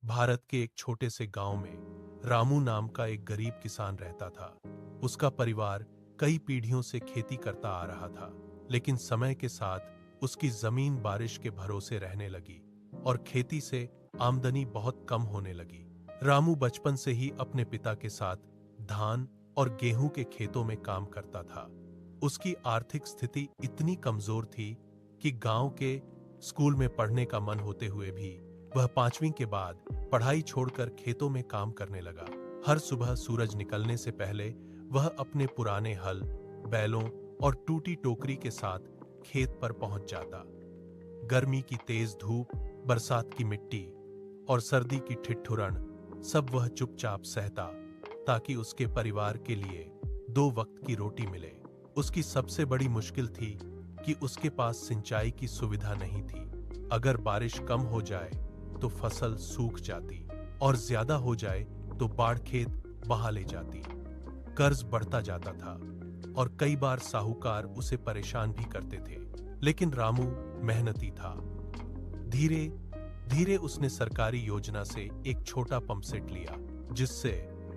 भारत के एक छोटे से गांव में रामू नाम का एक गरीब किसान रहता था। उसका परिवार कई पीढ़ियों से खेती करता आ रहा था, लेकिन समय के साथ उसकी जमीन बारिश के भरोसे रहने लगी और खेती से आमदनी बहुत कम होने लगी। रामू बचपन से ही अपने पिता के साथ धान और गेहूं के खेतों में काम करता था। उसकी आर्थिक स्थिति इतनी कमजोर थी कि गांव के स्कूल में पढ़ने का मन होते हुए भी वह 5वीं के बाद पढ़ाई छोड़कर खेतों में काम करने लगा। हर सुबह सूरज निकलने से पहले वह अपने पुराने हल, बैलों और टूटी टोकरी के साथ खेत पर पहुंच जाता। गर्मी की तेज धूप, बरसात की मिट्टी और सर्दी की ठिठुरन सब वह चुपचाप सहता ताकि उसके परिवार के लिए 2 वक्त की रोटी मिले। उसकी सबसे बड़ी मुश्किल थी कि उसके पास सिंचाई की सुविधा नहीं थी। अगर बारिश कम हो जाए तो फसल सूख जाती और ज्यादा हो जाए तो बाढ़ खेत बहा ले जाती। कर्ज बढ़ता जाता था और कई बार साहूकार उसे परेशान भी करते थे, लेकिन रामू मेहनती था। धीरे धीरे उसने सरकारी योजना से एक छोटा पंप सेट लिया, जिससे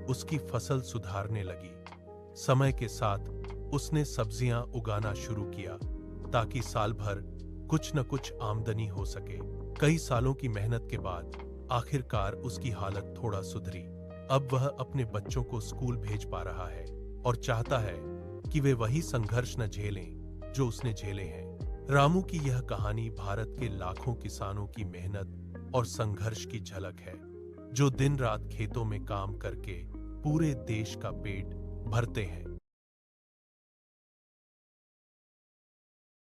उसकी फसल सुधारने लगी। समय के साथ उसने सब्जियां उगाना शुरू किया ताकि साल भर कुछ न कुछ आमदनी हो सके। कई सालों की मेहनत के बाद आखिरकार उसकी हालत थोड़ा सुधरी। अब वह अपने बच्चों को स्कूल भेज पा रहा है और चाहता है कि वे वही संघर्ष न झेलें जो उसने झेले हैं। रामू की यह कहानी भारत के लाखों किसानों की मेहनत और संघर्ष की झलक है, जो दिन रात खेतों में काम करके पूरे देश का पेट भरते हैं।